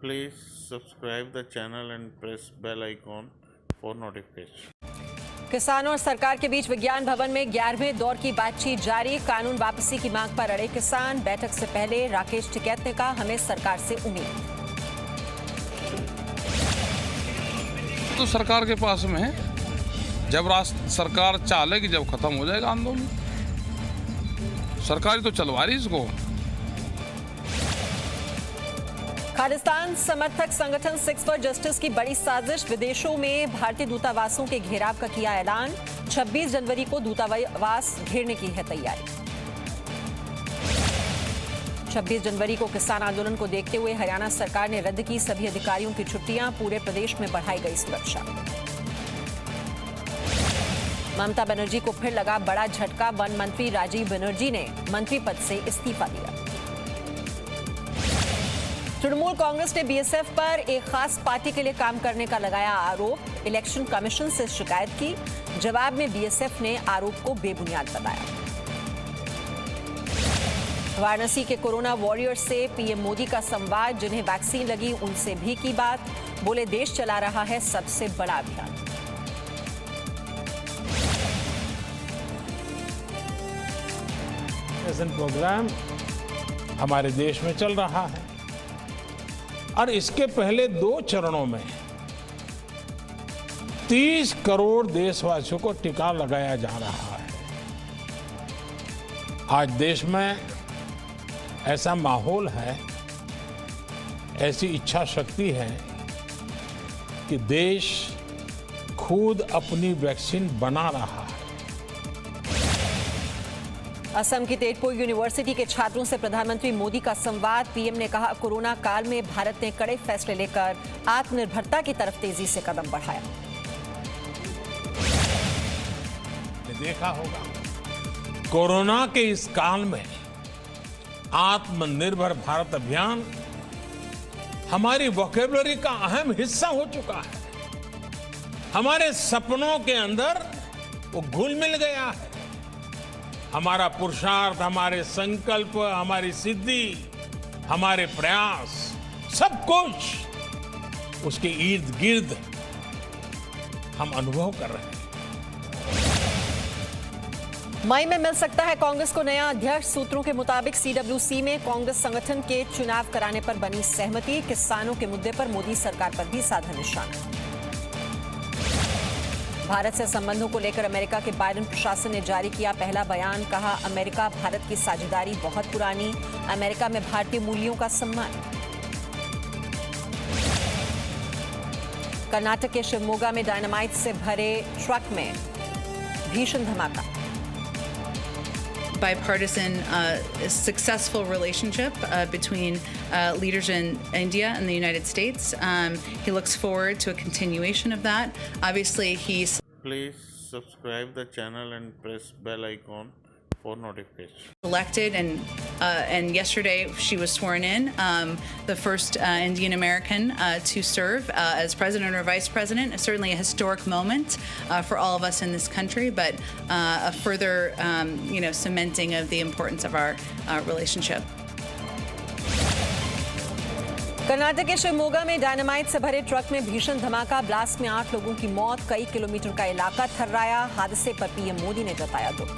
Please subscribe the channel and press bell icon for notification. किसानों और सरकार के बीच विज्ञान भवन में 11वें दौर की बातचीत जारी। कानून वापसी की मांग पर अड़े किसान। बैठक से पहले राकेश टिकैत ने कहा, हमें सरकार से उम्मीद। तो सरकार के पास में है, जब सरकार चालेगी, जब खत्म हो जाएगा आंदोलन। सरकार तो चलवा रही इसको। खालिस्तान समर्थक संगठन सिक्स फॉर जस्टिस की बड़ी साजिश। विदेशों में भारतीय दूतावासों के घेराव का किया ऐलान। 26 जनवरी को दूतावास घेरने की है तैयारी। 26 जनवरी को किसान आंदोलन को देखते हुए हरियाणा सरकार ने रद्द की सभी अधिकारियों की छुट्टियां। पूरे प्रदेश में बढ़ाई गई सुरक्षा। ममता बनर्जी को फिर लगा बड़ा झटका। वन मंत्री राजीव बनर्जी ने मंत्री पद से इस्तीफा दिया। तृणमूल कांग्रेस ने बीएसएफ पर एक खास पार्टी के लिए काम करने का लगाया आरोप। इलेक्शन कमीशन से शिकायत की। जवाब में बीएसएफ ने आरोप को बेबुनियाद बताया। वाराणसी के कोरोना वॉरियर्स से पीएम मोदी का संवाद। जिन्हें वैक्सीन लगी उनसे भी की बात। बोले, देश चला रहा है सबसे बड़ा अभियान। प्रोग्राम हमारे देश में चल रहा है और इसके पहले 2 चरणों में 30 करोड़ देशवासियों को टीका लगाया जा रहा है। आज देश में ऐसा माहौल है, ऐसी इच्छा शक्ति है कि देश खुद अपनी वैक्सीन बना रहा है। असम की तेजपुर यूनिवर्सिटी के छात्रों से प्रधानमंत्री मोदी का संवाद। पीएम ने कहा, कोरोना काल में भारत ने कड़े फैसले लेकर आत्मनिर्भरता की तरफ तेजी से कदम बढ़ाया। देखा होगा, कोरोना के इस काल में आत्मनिर्भर भारत अभियान हमारी वोकैबुलरी का अहम हिस्सा हो चुका है। हमारे सपनों के अंदर वो घुल मिल गया है। हमारा पुरुषार्थ, हमारे संकल्प, हमारी सिद्धि, हमारे प्रयास, सब कुछ उसके इर्द गिर्द हम अनुभव कर रहे हैं। मई में मिल सकता है कांग्रेस को नया अध्यक्ष। सूत्रों के मुताबिक सीडब्ल्यूसी में कांग्रेस संगठन के चुनाव कराने पर बनी सहमति। किसानों के मुद्दे पर मोदी सरकार पर भी साधा निशाना। भारत से संबंधों को लेकर अमेरिका के बाइडेन प्रशासन ने जारी किया पहला बयान। कहा, अमेरिका भारत की साझेदारी बहुत पुरानी। अमेरिका में भारतीय मूल्यों का सम्मान। कर्नाटक के शिवमोगा में डायनामाइट से भरे ट्रक में भीषण धमाका। Bipartisan successful relationship between leaders in India and the United States. He looks forward to a continuation of that. Obviously, he's Please subscribe the channel and press bell icon for notification. elected, and yesterday she was sworn in, the first Indian American to serve as president or vice president. Certainly a historic moment for all of us in this country, but a further, cementing of the importance of our relationship. Karnataka के शिवमोगा में dynamite से भरे truck में भीषण धमाका। Blast में 8 लोगों की मौत। कई किलोमीटर का इलाका थर्राया। हादसे पर पीएम मोदी ने जताया दुख।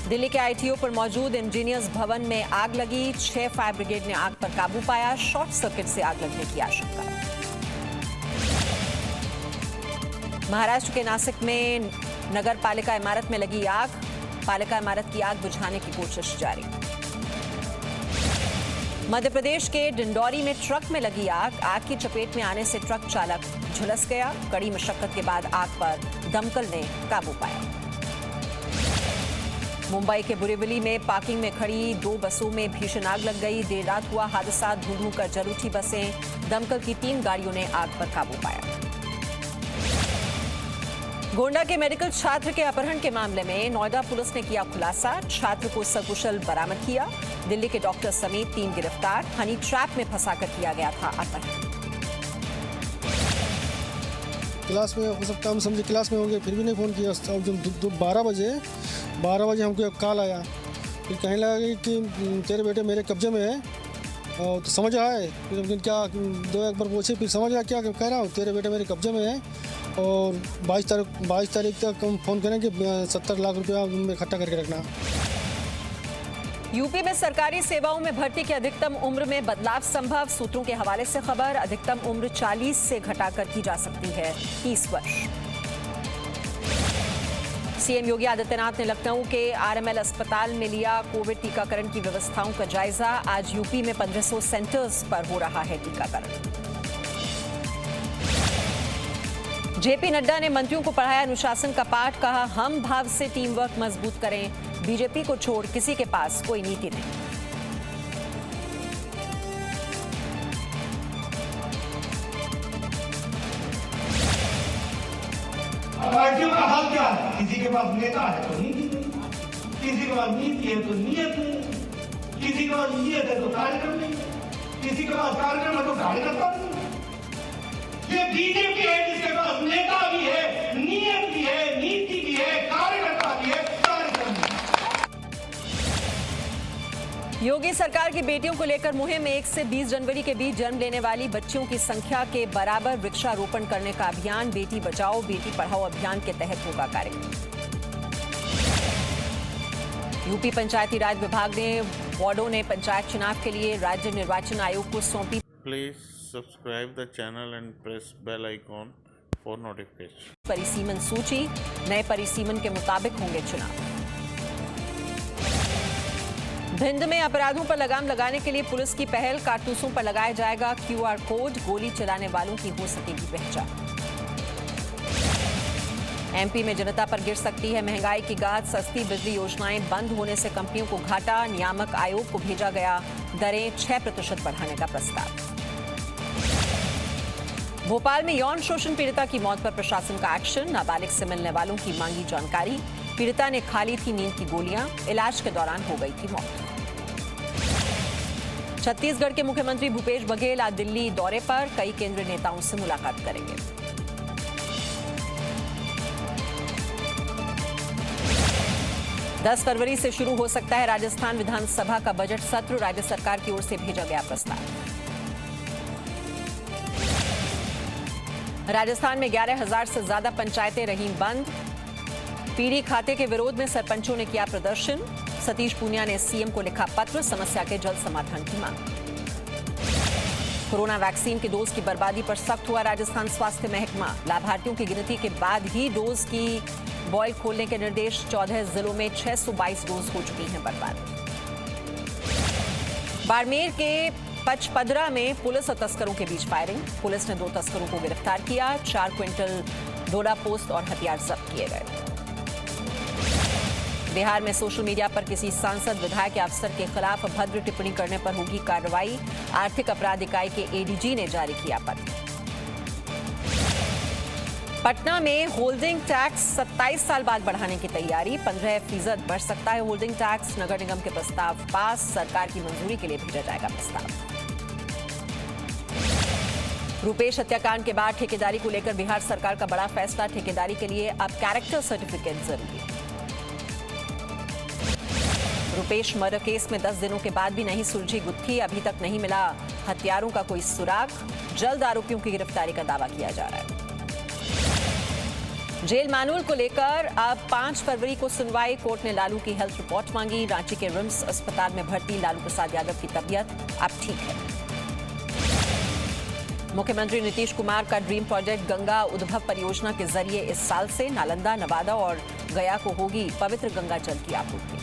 दिल्ली के आईटीओ पर मौजूद इंजीनियर्स भवन में आग लगी। 6 फायर ब्रिगेड ने आग पर काबू पाया। शॉर्ट सर्किट से आग लगने की आशंका। महाराष्ट्र के नासिक में नगर पालिका इमारत में लगी आग। पालिका इमारत की आग बुझाने की कोशिश जारी। मध्य प्रदेश के डिंडौरी में ट्रक में लगी आग। आग की चपेट में आने से ट्रक चालक झुलस गया। कड़ी मशक्कत के बाद आग पर दमकल ने काबू पाया। मुंबई के बुरेविली में पार्किंग में खड़ी 2 बसों में भीषण आग लग गई। देर रात हुआ हादसा। धू-धू कर जल उठी बसें। दमकल की 3 गाड़ियों ने आग पर काबू पाया। गोंडा के मेडिकल छात्र के अपहरण के मामले में नोएडा पुलिस ने किया खुलासा। छात्र को सकुशल बरामद किया। दिल्ली के डॉक्टर समेत 3 गिरफ्तार। हनी ट्रैप में फंसाकर किया गया था अपहरण। क्लास में हो सकता, हम समझे क्लास में होंगे, फिर भी नहीं फ़ोन किया। जब 12 बजे हमको एक कॉल आया, फिर कहने लगा कि तेरे बेटे मेरे कब्जे में है, और तो समझ आए फिर क्या 2 एक बार पूछे, फिर समझ आया क्या कह रहा हूँ, तेरे बेटे मेरे कब्जे में है और 22 तारीख तक हम फ़ोन करेंगे, 70 लाख रुपया इकट्ठा करके रखना। यूपी में सरकारी सेवाओं में भर्ती की अधिकतम उम्र में बदलाव संभव। सूत्रों के हवाले से खबर, अधिकतम उम्र 40 से घटाकर की जा सकती है 30 वर्ष। सीएम योगी आदित्यनाथ ने लखनऊ के आरएमएल अस्पताल में लिया कोविड टीकाकरण की व्यवस्थाओं का जायजा। आज यूपी में 1500 सेंटर्स पर हो रहा है टीकाकरण। जेपी नड्डा ने मंत्रियों को पढ़ाया अनुशासन का पाठ, कहा हम भाव से टीम वर्क मजबूत करें, बीजेपी को छोड़ किसी के पास कोई नीति नहीं। पार्टियों का हाल क्या है? किसी के पास नेता है तो नीति नहीं, किसी के पास नीति है तो नियत नहीं, किसी के पास नियत है तो कार्यक्रम नहीं, किसी के पास कार्यक्रम है तो कार्यकर्ता नहीं। ये बीजेपी है जिसके पास नेता भी है, नियत भी है, नीति भी है, कार्यकर्ता भी है, कार्यक्रम भी है। योगी सरकार की बेटियों को लेकर मुहिम। 1 से 20 जनवरी के बीच जन्म लेने वाली बच्चियों की संख्या के बराबर वृक्षारोपण करने का अभियान बेटी बचाओ बेटी पढ़ाओ अभियान के तहत होगा कार्यक्रम। यूपी पंचायती राज विभाग ने वार्डों ने पंचायत चुनाव के लिए राज्य निर्वाचन आयोग को सौंपी। Please subscribe the channel and press bell icon for notifications. परिसीमन सूची, नए परिसीमन के मुताबिक होंगे चुनाव। भिंड में अपराधों पर लगाम लगाने के लिए पुलिस की पहल, कारतूसों पर लगाया जाएगा QR कोड, गोली चलाने वालों की हो सकेगी पहचान। एमपी में जनता पर गिर सकती है महंगाई की गाज, सस्ती बिजली योजनाएं बंद होने से कंपनियों को घाटा, नियामक आयोग को भेजा गया दरें 6% बढ़ाने का प्रस्ताव। भोपाल में यौन शोषण पीड़िता की मौत पर प्रशासन का एक्शन, नाबालिग से मिलने वालों की मांगी जानकारी, पीड़िता ने खा ली थी नींद की गोलियां, इलाज के दौरान हो गई थी मौत। छत्तीसगढ़ के मुख्यमंत्री भूपेश बघेल आज दिल्ली दौरे पर, कई केंद्रीय नेताओं से मुलाकात करेंगे। 10 फरवरी से शुरू हो सकता है राजस्थान विधानसभा का बजट सत्र, राज्य सरकार की ओर से भेजा गया प्रस्ताव। राजस्थान में 11,000 से ज्यादा पंचायतें रहीं बंद, पीढ़ी खाते के विरोध में सरपंचों ने किया प्रदर्शन, सतीश पूनिया ने सीएम को लिखा पत्र, समस्या के जल्द समाधान की मांग। कोरोना वैक्सीन की डोज की बर्बादी पर सख्त हुआ राजस्थान स्वास्थ्य महकमा, लाभार्थियों की गिनती के बाद ही डोज की बॉयल खोलने के निर्देश, 14 जिलों में 622 डोज हो चुकी हैं बर्बाद। बाड़मेर के पचपदरा में पुलिस और तस्करों के बीच फायरिंग, पुलिस ने 2 तस्करों को गिरफ्तार किया, 4 क्विंटल डोडा पोस्त और हथियार जब्त किए गए। बिहार में सोशल मीडिया पर किसी सांसद विधायक या अफसर के खिलाफ अभद्र टिप्पणी करने पर होगी कार्रवाई, आर्थिक अपराध इकाई के एडीजी ने जारी किया पत्र। पटना में होल्डिंग टैक्स 27 साल बाद बढ़ाने की तैयारी, 15% बढ़ सकता है होल्डिंग टैक्स, नगर निगम के प्रस्ताव पास, सरकार की मंजूरी के लिए भेजा जाएगा प्रस्ताव। रुपेश हत्याकांड के बाद ठेकेदारी को लेकर बिहार सरकार का बड़ा फैसला, ठेकेदारी के लिए अब कैरेक्टर सर्टिफिकेट जरूरी। रुपेश मर्डर केस में 10 दिनों के बाद भी नहीं सुलझी गुत्थी, अभी तक नहीं मिला हत्यारों का कोई सुराग, जल्द आरोपियों की गिरफ्तारी का दावा किया जा रहा है। जेल मैनुअल को लेकर अब 5 फरवरी को सुनवाई, कोर्ट ने लालू की हेल्थ रिपोर्ट मांगी, रांची के रिम्स अस्पताल में भर्ती लालू प्रसाद यादव की तबीयत अब ठीक है। मुख्यमंत्री नीतीश कुमार का ड्रीम प्रोजेक्ट गंगा उद्भव परियोजना के जरिए इस साल से नालंदा, नवादा और गया को होगी पवित्र गंगा जल की आपूर्ति।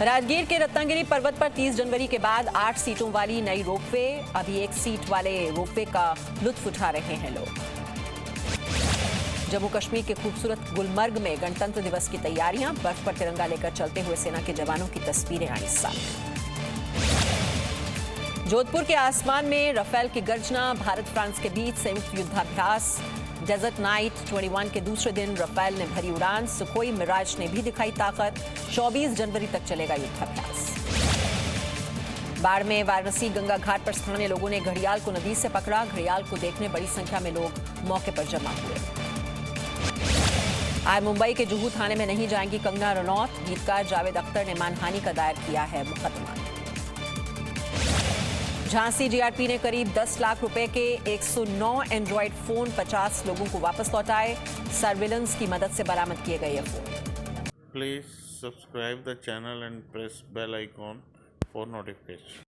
राजगीर के रत्नागिरी पर्वत पर 30 जनवरी के बाद 8 सीटों वाली नई रोपवे, अभी 1 सीट वाले रोपवे का लुत्फ उठा रहे हैं लोग। जम्मू कश्मीर के खूबसूरत गुलमर्ग में गणतंत्र दिवस की तैयारियां, बर्फ पर तिरंगा लेकर चलते हुए सेना के जवानों की तस्वीरें आई सामने। जोधपुर के आसमान में राफेल की गर्जना, भारत फ्रांस के बीच संयुक्त युद्धाभ्यास, डेजर्ट नाइट 21 के दूसरे दिन राफेल ने भरी उड़ान, सुखोई मिराज ने भी दिखाई ताकत, 24 जनवरी तक चलेगा युद्धाभ्यास। बाढ़ में वाराणसी गंगा घाट पर स्थानीय लोगों ने घड़ियाल को नदी से पकड़ा, घड़ियाल को देखने बड़ी संख्या में लोग मौके पर जमा हुए। आज मुंबई के जुहू थाने में नहीं जाएंगी कंगना रनौत, गीतकार जावेद अख्तर ने मानहानि का दायर किया है मुकदमा। झांसी जीआरपी ने करीब 10 लाख रुपए के 109 एंड्रॉयड फोन 50 लोगों को वापस लौटाए। सर्विलेंस की मदद से बरामद किए गए ये phone. Please subscribe the channel and press bell icon for notification.